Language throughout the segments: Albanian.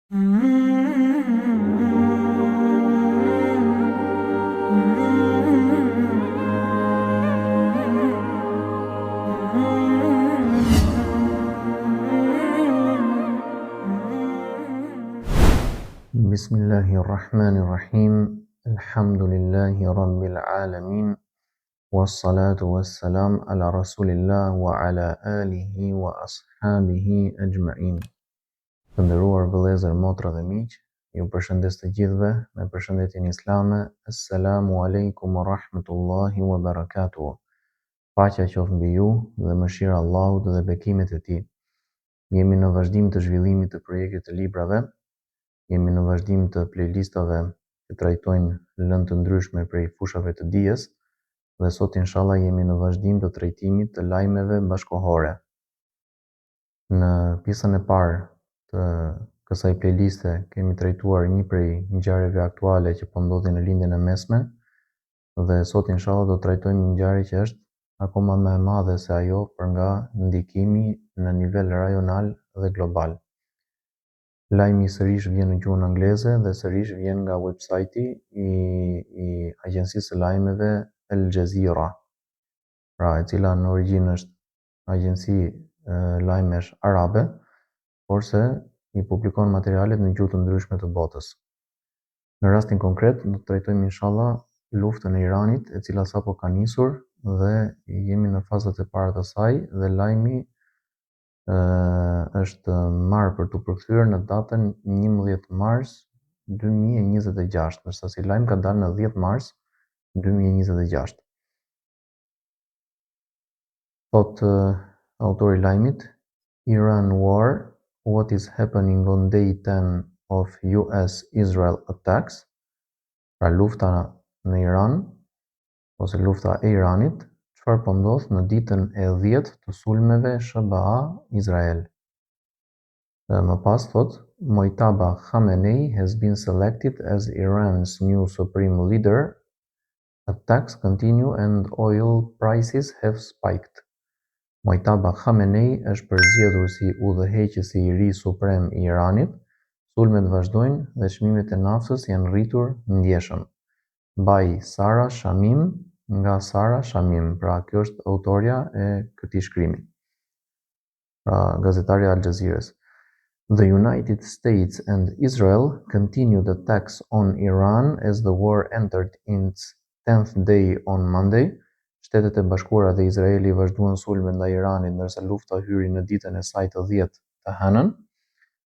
Bismillahirrahmanirrahim. Alhamdulillahi rabbil alamin. Wassalatu wassalam ala rasulillah wa ala alihi wa ashabihi ajma'in. Të nderuar vëllezër, motra dhe miq, ju përshëndes të gjithëve me përshëndetjen islame. Assalamu alaikum wa rahmatullahi wa barakatuh. Paqja qoftë mbi ju dhe mëshira e Allahut dhe bekimet e tij. Jemi në vazhdim të zhvillimit të projektit të librave. Jemi në vazhdim të playlistave që trajtojnë lëndë të ndryshme prej fushave të dijes dhe sot inshallah jemi në vazhdim të trajtimit të lajmeve bashkohore. Në pjesën e parë të kësaj playliste kemi trajtuar një prej ngjarjeve aktuale që po ndodhin në lindjen e mesme dhe sot inshallah do trajtojmë një ngjarje që është akoma më e madhe se ajo për nga ndikimi në nivel rajonal dhe global. Lajmi sërish vjen në gjuhën angleze dhe sërish vjen nga websajti i agjencisë së lajmeve Al Jazeera, pra e cila në origjinë është agjenci lajmesh arabe, por se i publikon materialet në gjuhë të ndryshme të botës. Në rastin konkret do të trajtojmë inshallah luftën e Iranit, e cila sapo ka nisur dhe jemi në fazat e para të saj dhe lajmi është marrë për të përkthyer në datën 11 mars 2026, ndërsa si lajm ka dalë në 10 mars 2026. Thot autori i lajmit: Iran War, what is happening on day 10 of US-Israel attacks? Pra lufta në Iran ose lufta e Iranit, çfarë po ndodh në ditën e 10 të sulmeve SBA Izrael. Më pas thot, Mojtaba Khamenei has been selected as Iran's new supreme leader. Attacks continue and oil prices have spiked. Mojtaba Khamenei është përzgjedhur si udhëheqësi i ri suprem i Iranit. Sulmet vazhdojnë dhe çmimet e naftës janë rritur ndjeshëm. By Sara Shamim, nga Sara Shamim, pra kjo është autoria e këtij shkrimi, pra gazetarja Al Jazeerës. The United States and Israel continued attacks on Iran as the war entered its 10th day on Monday. Shtetet e Bashkuara dhe Izraeli vazhduan sulmet ndaj Iranit ndërsa lufta hyri në ditën e saj të 10 të hënën.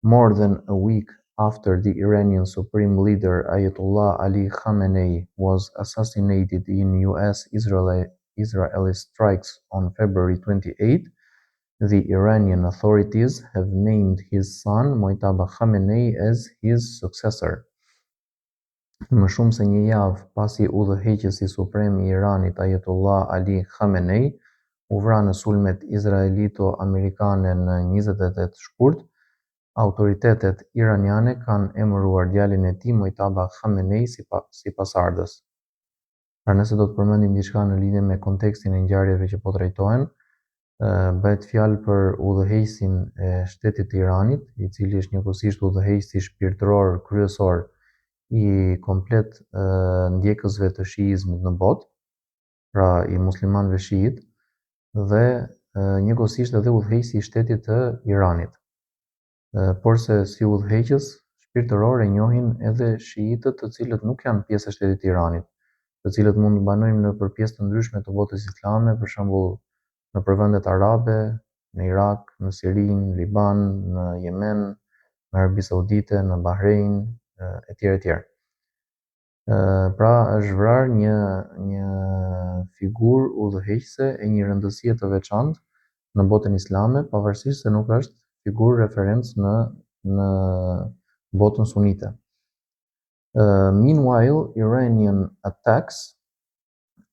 More than a week after the Iranian Supreme Leader Ayatollah Ali Khamenei was assassinated in US-Israeli strikes on February 28, the Iranian authorities have named his son Mojtaba Khamenei as his successor. Më shumë se një javë pasi udhëheqësi suprem i Iranit Ayatollah Ali Khamenei u vra në sulmet izraelito-amerikane në 28 shkurt, autoritetet iraniane kanë emëruar djalin e tij Mojtaba Khamenei si pasardhës. Pra nëse do të përmendim diçka në lidhje me kontekstin e ngjarjeve që po trajtohen, bëhet fjalë për udhëheqësin e shtetit të Iranit, i cili është njëkohësisht udhëheqësi shpirtëror kryesor i komplet ndjekësve të shiizmit në botë, pra i muslimanëve shiit, dhe njëkohësisht edhe udhëheqësi i shtetit të Iranit. Por se si udhëheqës shpirtëror e njohin edhe shiitët të cilët nuk janë pjesë e shtetit të Iranit, të cilët mund të banojmë në pjesë të ndryshme të botës islame, për shembull nëpër vendet arabe, në Irak, në Siri, në Liban, në Yemen, në Arabi Saudite, në Bahrein, etj. Pra është vrarë një figurë udhëheqëse e një rëndësie të veçantë në botën islame, pavarësisht se nuk është figurë referencë në botën sunite. Meanwhile, Iranian attacks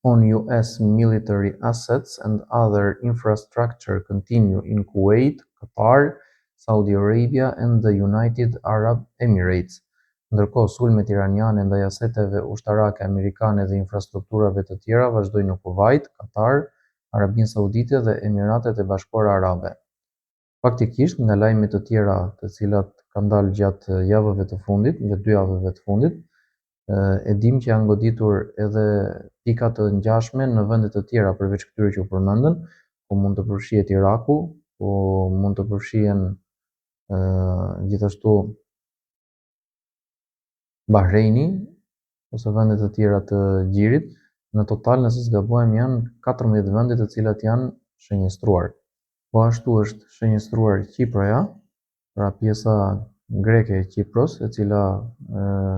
on US military assets and other infrastructure continue in Kuwait, Qatar, Saudi Arabia and the United Arab Emirates. Ndërkohë sulmet iraniane ndaj aseteve ushtarake amerikane dhe infrastrukturave të tjera vazhdojnë në Kuvajt, Qatar, Arabinë Saudite dhe Emiratet e Bashkuara Arabe. Faktikisht, nga lajmet të tjera të cilat ka ndalë gjatë javëve të fundit, gjatë 2 javëve të fundit. E dim që janë goditur edhe pika të ngjashme në vende të tjera përveç këtyre që u përmendën, ku mund të përfshihet Iraku, ku mund të përfshihen gjithashtu Bahreini ose vende të tjera të Gjirit. Në total, nëse s'gabohem, janë 14 vende të cilat janë shënjestruar. Po ashtu është shënjestruar Kiproja, pra pjesa greke e Kipros, e cila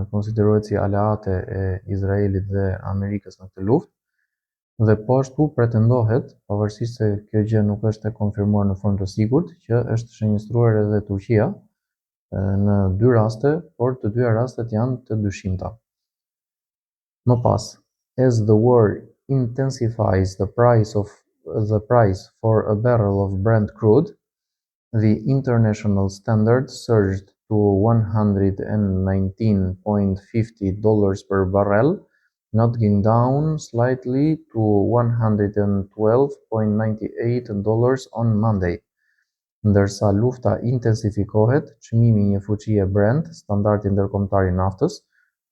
konsiderohet si aleate e Izraelit dhe Amerikës në këtë luftë. Dhe po ashtu pretendohet, pavarësisht se kjo gjë nuk është e konfirmuar në formë të sigurt, që është shënjestruar edhe Turqia në 2 raste, por të dyja rastet janë të dyshimta. Më pas, as the war intensifies the price for a barrel of Brent crude, the international standard surged to $119.50 per barrel, notching down slightly to $112.98 on Monday. Ndërsa lufta intensifikohet, çmimi i një fuqie Brent, standardi ndërkombëtar i naftës,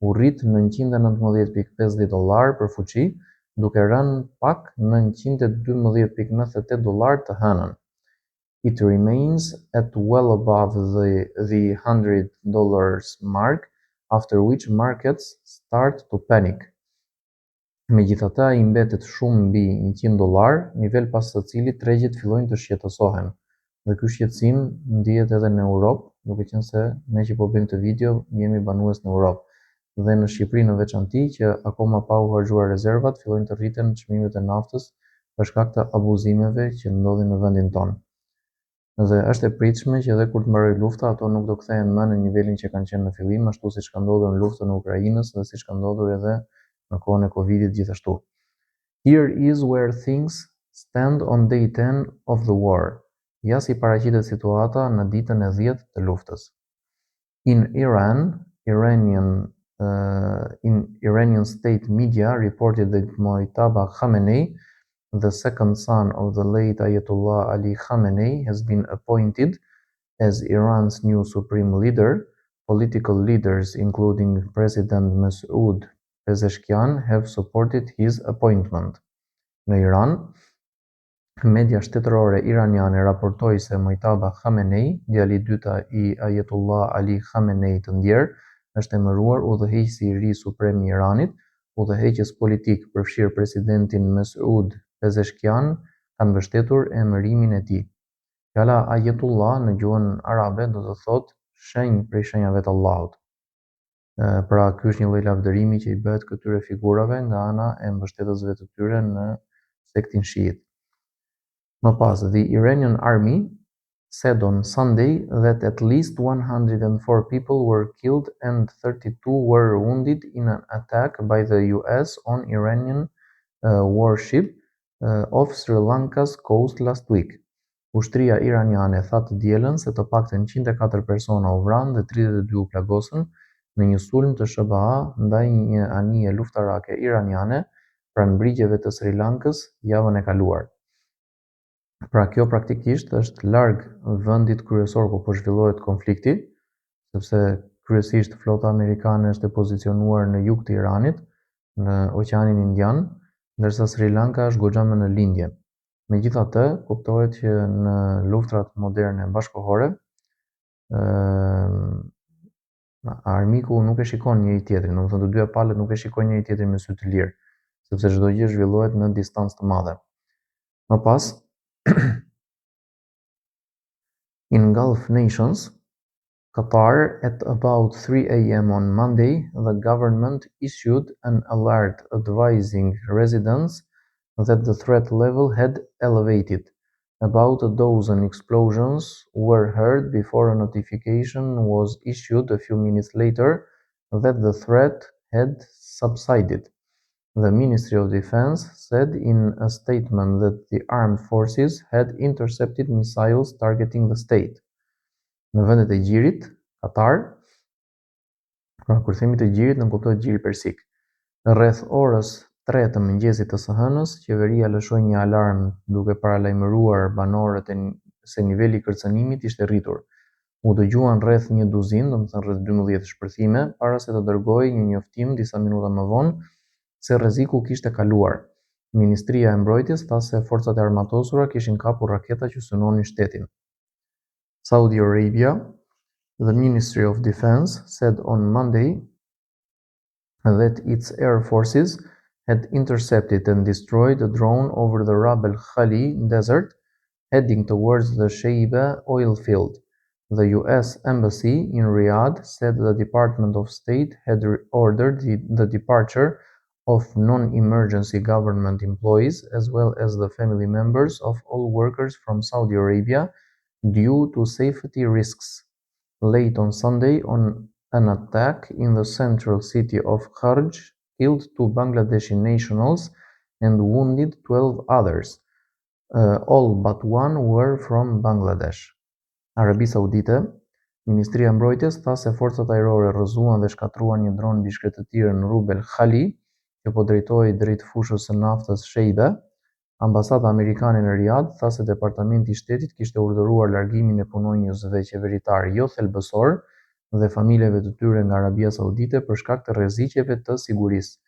u rrit $919.50 për fuqi, duke rënë pak $912.98 të hënën. It remains at well above the $100 mark, after which markets start to panic. Megjithatë, ai mbetet shumë mbi $100, nivel pas së cilit tregjet fillojnë të shqetësohen. Dhe ky shqetësim ndihet edhe në Europë, duke qenë se ne që po bëjmë këtë video jemi banues në Europë. Dhe në Shqipëri në veçanti, që akoma pa u harxhuar rezervat, fillojnë të rriten çmimet e naftës për shkak të abuzimeve që ndodhin në vendin tonë. Dhe është e pritshme që edhe kur të mbarojë lufta, ato nuk do kthehen më në nivelin që kanë qenë në fillim, ashtu siç ka ndodhur në luftën e Ukrainës dhe siç ka ndodhur edhe në kohën e Covidit gjithashtu. Here is where things stand on day 10 of the war. Ja si paraqitet situata në ditën e 10 të luftës. In Iranian state media reported that Mojtaba Khamenei, the second son of the late Ayatollah Ali Khamenei, has been appointed as Iran's new supreme leader. Political leaders, including President Masoud Pezeshkian, have supported his appointment. Në Iran, media shtetërore iraniane raportoi se Mojtaba Khamenei, djali i dytë i Ayatollah Ali Khamenei të ndjer, është emëruar udhëheqësi i ri suprem i Iranit. Udhëheqës politik, përfshirë presidentin Masoud Pezeshkian, kanë mbështetur emërimin e tij. Fjala Ayatullah në gjuhën arabe do të thotë shenjë prej shenjave të Allahut. Pra ky është një lloj lavdërimi që i bëhet këtyre figurave nga ana e mbështetësve të tyre në sektin shiit. Më pas, the Iranian army said on Sunday that at least 104 people were killed and 32 were wounded in an attack by the US on Iranian warship off Sri Lanka's coast last week. Ushtria iraniane tha të dielën se të paktën 104 persona u vranë dhe 32 u plagosën në një sulm të SBA ndaj një anije luftarake iraniane pranë brigjeve të Sri Lankës javën e kaluar. Pra kjo praktikisht është larg vendit kryesor ku po zhvillohet konflikti, sepse kryesisht flota amerikane është e pozicionuar në jug të Iranit, në Oqeanin Indian, ndërsa Sri Lanka është goxha më në lindje. Megjithatë, kuptohet që në luftrat moderne bashkëkohore, armiku nuk e shikon njëri tjetrin, domethënë të dyja palët nuk e shikojnë njëri tjetrin me sy të lirë, sepse çdo gjë zhvillohet në distancë të madhe. Më pas, in Gulf nations, Qatar, at about 3 a.m. on Monday, the government issued an alert advising residents that the threat level had elevated. About a dozen explosions were heard before a notification was issued a few minutes later that the threat had subsided. The Ministry of Defense said in a statement that the armed forces had intercepted missiles targeting the state. Në vendet e Gjirit, Qatar, pra kur themi të Gjirit, në kuptohet Gjiri Persik. Rreth orës 3 të mëngjesit të së hënës, qeveria lëshoi një alarm duke paralajmëruar banorët se niveli i kërcënimit ishte rritur. U dëgjuan rreth një duzinë, domethënë rreth 12 shpërthime, para se të dërgojë një njoftim disa minuta më vonë se rreziku kishte kaluar. Ministria e Mbrojtjes tha se forcat e armatosura kishin kapur raketa që synonin shtetin. Saudi Arabia, the Ministry of Defense said on Monday that its air forces had intercepted and destroyed a drone over the Rab al Khali desert, heading towards the Shaiba oil field. The U.S. Embassy in Riyadh said the Department of State had ordered the departure of non-emergency government employees as well as the family members of all workers from Saudi Arabia due to safety risks. Late on Sunday, an attack in the central city of Kharj killed 2 Bangladeshi nationals and wounded 12 others. All but one were from Bangladesh. Arabi Saudite, Ministria e Mbrojtjes tha se forcat ajrore rrëzuan dhe shkatruan një dron mbi shkretëtirën Rub el Khali, që po drejtohej drejt fushës së naftës Sheibe. Ambasada amerikane në Riyadh tha se Departamenti i Shtetit kishte urdhëruar largimin e punonjësve qeveritar jo thelbësor dhe familjeve të tyre nga Arabia Saudite për shkak të rreziqeve të sigurisë.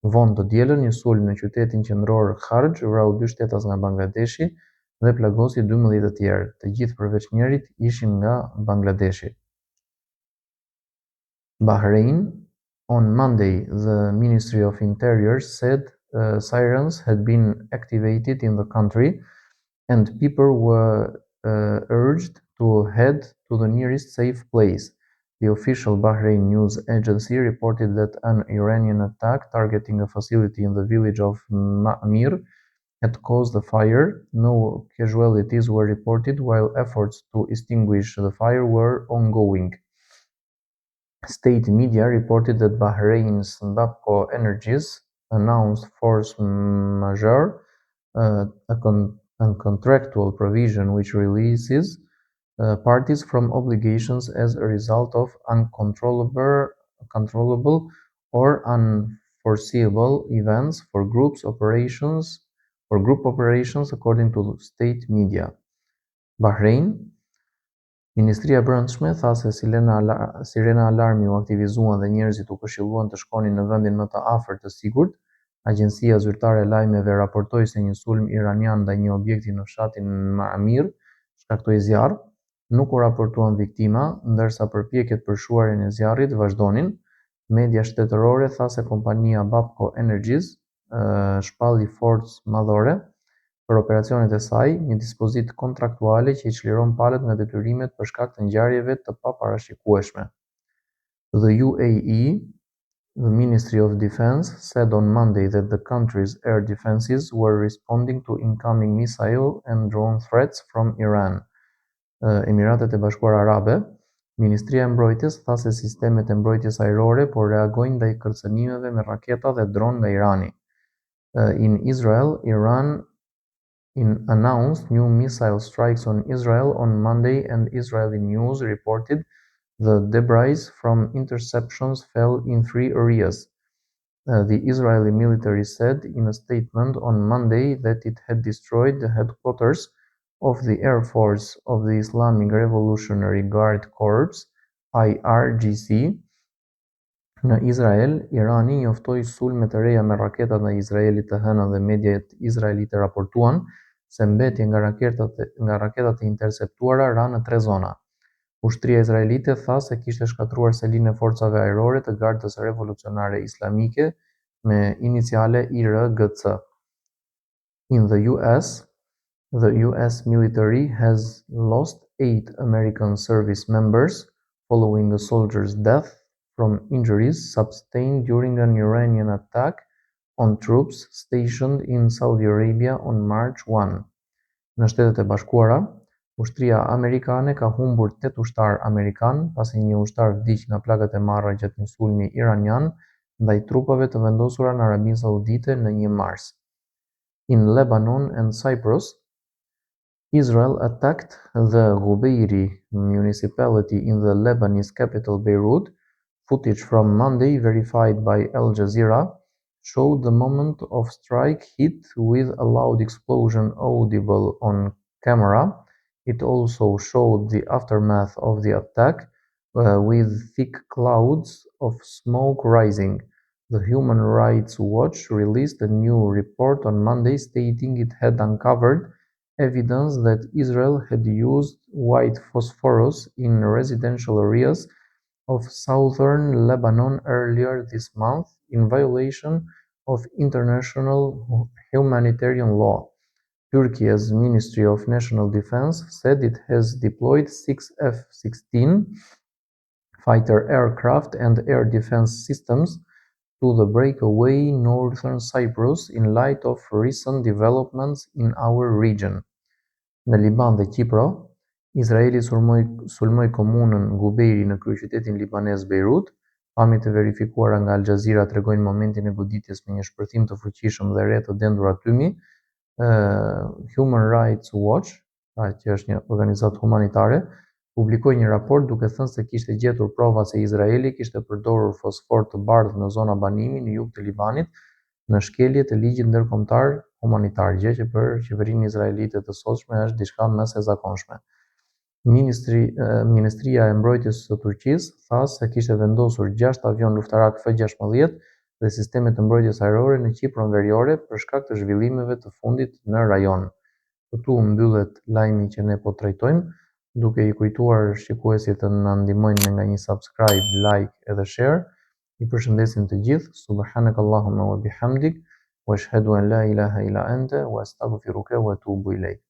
Vonë të dielën, një sulm në qytetin qendror Kharj vrau 2 shtetas nga Bangladeshi dhe plagosi 12 të tjerë, të gjithë përveç njërit ishin nga Bangladeshi. Bahrain, on Monday, the Ministry of Interior said sirens had been activated in the country and people were urged to head to the nearest safe place. The official Bahrain news agency reported that an Iranian attack targeting a facility in the village of Ma'mir had caused a fire. No casualties were reported, while efforts to extinguish the fire were ongoing. State media reported that Bahrain's Babco Energies announced force majeure, a contractual provision which releases parties from obligations as a result of uncontrollable or unforeseeable events for group operations, according to state media. Bahrain, Ministria e Brendshme tha se sirena alarmi u aktivizuan dhe njerëzit u këshilluan të shkonin në vendin më të afërt të sigurt. Agjencia zyrtare e lajmeve raportoi se një sulm iranian ndaj një objekti në fshatin Ma'mir shkaktoi zjarr. Nuk u raportuan viktima, ndërsa përpjekjet për shuarjen e zjarrit vazhdonin. Media shtetërore tha se kompania Babco Energies shpalli forcë madhore për operacionet e saj, një dispozit kontraktuale që I çliron palët nga detyrimet për shkak të ngjarjeve të paparashikueshme. The UAE, the Ministry of Defense, said on Monday that the country's air defenses were responding to incoming missile and drone threats from Iran. Emiratet e Bashkuara Arabe, Ministria e Mbrojtjes tha se sistemet e mbrojtjes ajrore po reagojnë ndaj kërcënimeve me raketa dhe dron nga Irani. In Israel, Iran announced new missile strikes on Israel on Monday, and Israeli news reported the debris from interceptions fell in 3 areas. The Israeli military said in a statement on Monday that it had destroyed the headquarters of the Air Force of the Islamic Revolutionary Guard Corps, IRGC. Në Izrael, Irani njoftoi sulme të reja me raketat ndaj Izraelit të hënën dhe mediat izraelite raportuan se mbetje nga raketat e interceptuara ra në 3 zona. Ushtria izraelite tha se kishte shkatruar selinë e forcave ajrore të Gardës Revolucionare Islamike me iniciale IRGC. In the US military has lost 8 American service members following a soldier's death from injuries sustained during an Iranian attack on troops stationed in Saudi Arabia on March 1. Në Shtetet e Bashkuara, ushtria amerikane ka humbur 8 ushtar amerikan pasi një ushtar vdiq nga plagat e marra gjatë një sulmi iranian ndaj trupave të vendosura në Arabinë Saudite në 1 mars. In Lebanon and Cyprus, Israel attacked the Ghubeiri municipality in the Lebanese capital Beirut. Footage from Monday, verified by Al Jazeera, showed the moment of strike hit with a loud explosion audible on camera. It also showed the aftermath of the attack, with thick clouds of smoke rising. The Human Rights Watch released a new report on Monday stating it had uncovered evidence that Israel had used white phosphorus in residential areas of southern Lebanon earlier this month, in violation of international humanitarian law. Turkey's Ministry of National Defense said it has deployed 6 F-16 fighter aircraft and air defense systems to the breakaway northern Cyprus in light of recent developments in our region. Në Liban dhe Kipro, Izraeli sulmoi komunën Gubeiri në kryeqytetin libanez Beirut. Pamjet e verifikuara nga Al Jazeera tregojnë momentin e goditjes me një shpërthim të fuqishëm dhe re të dendur atymi. Human Rights Watch, që është një organizatë humanitare, publikoi një raport duke thënë se kishte gjetur prova se Izraeli kishte përdorur fosfor të bardhë në zona banimi në jug të Libanit në shkelje të ligjit ndërkombëtar humanitar, gjë që për qeverinë izraelite të sotshme është diçka më se zakonshme. Ministria e Mbrojtjes së Turqisë tha se kishte vendosur 6 avion luftarak F-16 dhe sisteme të mbrojtjes ajrore në Kipron Veriore për shkak të zhvillimeve të fundit në rajon. Këtu mbyllet lajmi që ne po trajtojmë, duke i kujtuar shikuesit të na ndihmojnë nga një subscribe, like edhe share. I përshëndesim të gjithë. Subhanakallahumma wa bihamdik, wa ashhadu an la ilaha illa anta, wa astaghfiruka wa atubu ilayk.